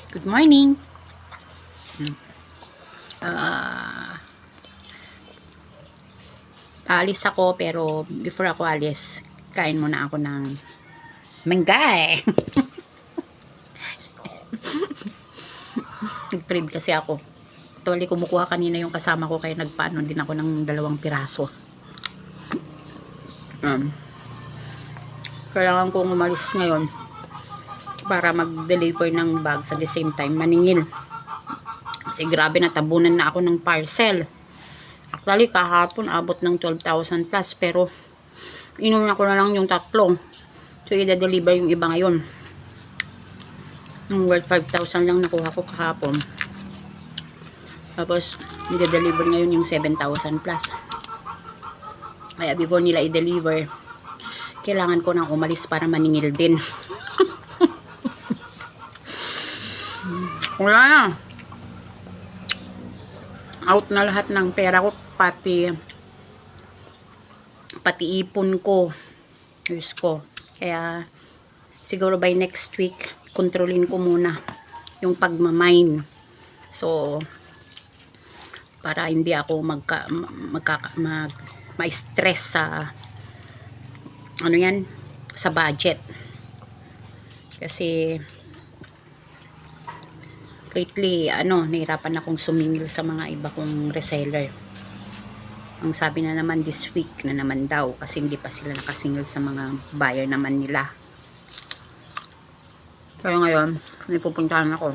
Good morning. Aalis ako pero before ako alis, kain muna ako ng manggay. Nag-trade kasi ako. Actually, kumukuha kanina yung kasama ko kaya nagpaano din ako ng 2 piraso. Kailangan kong umalis ngayon para mag-deliver ng bags at the same time maningil. Kasi grabe, natabunan na ako ng parcel. Actually, kahapon abot ng 12,000 plus pero inuna ko na lang yung 3. So, i-deliver yung iba ngayon. Yung worth 5,000 lang nakuha ko kahapon. Tapos, i-deliver ngayon yung 7,000 plus. Kaya before nila i-deliver, kailangan ko nang umalis para maningil din. Wala na. Out na lahat ng pera ko, pati ipon ko. Diyos ko. Kaya, siguro by next week, kontrolin ko muna yung pagmamine. So, para hindi ako ma-stress sa ano yan, sa budget. Kasi lately, nahirapan akong sumingil sa mga iba kong reseller. Ang sabi na naman this week na naman daw kasi hindi pa sila nakasingil sa mga buyer naman nila. Kaya ngayon, may pupuntahan ako.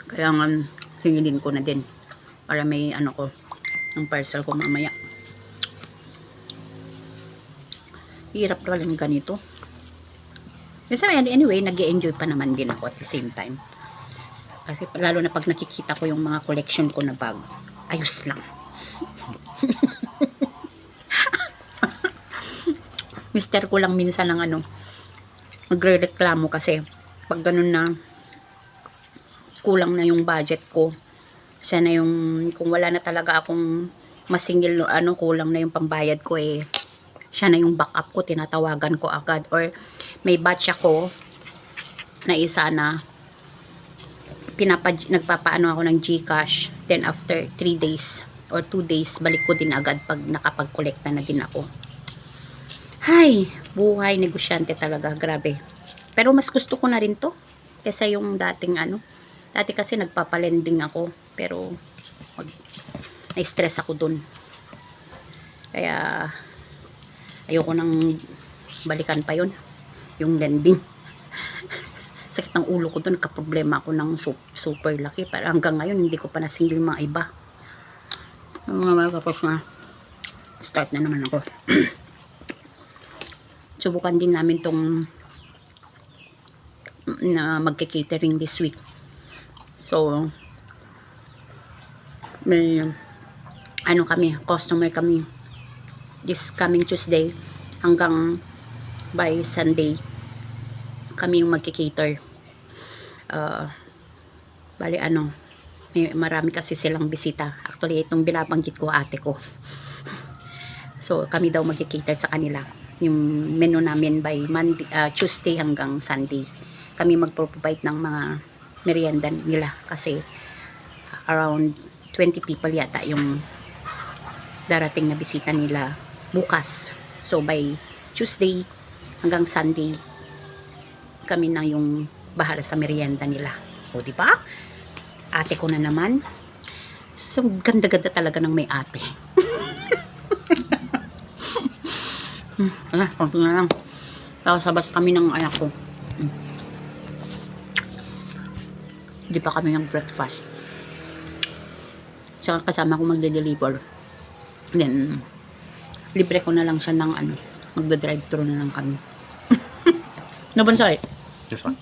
Kailangan hingilin ko na din para may ko ng parcel ko mamaya. Hirap pa lang ganito. Kasi anyway, nag-e-enjoy pa naman din ako at the same time. Kasi lalo na pag nakikita ko yung mga collection ko na bag, ayos lang. Mister ko lang minsan ng magre-reklamo kasi pag ganun na kulang na yung budget ko. Siya na yung, kung wala na talaga akong masingil, kulang na yung pambayad ko siya na yung backup ko, tinatawagan ko agad. Or may batch ako na isa na nagpapaano ako ng GCash, then after 3 days or 2 days balik ko din agad pag nakapag-collecta na din ako. Hay, buhay negosyante talaga, grabe. Pero mas gusto ko na rin to kaysa yung dating dati kasi nagpapalending ako pero na-stress ako dun. Kaya ayoko nang balikan pa yun, yung lending. Sakit ng ulo ko doon, nagka-problema ako ng super laki. Para hanggang ngayon, hindi ko pa nasingil yung mga iba. Tapos na, start na naman ako. Subukan din namin tong na magke-catering this week. So, may customer kami this coming Tuesday hanggang by Sunday kami yung magki-cater. Bali may marami kasi silang bisita. Actually, itong binabanggit ko ate ko. So, kami daw magki-cater sa kanila. Yung menu namin by Tuesday hanggang Sunday. Kami mag-provide ng mga merienda nila kasi around 20 people yata yung darating na bisita nila bukas. So, by Tuesday hanggang Sunday, kami na yung bahala sa merienda nila. O, diba? Ate ko na naman. So, ganda-ganda talaga ng may ate. Konti na lang. Tapos, sabas kami ng anak ko. Hindi pa kami ng breakfast. Saka kasama ko magde-deliver. Then, libre ko na lang siya ng magda-drive-thru na lang kami. Nabansay? This one.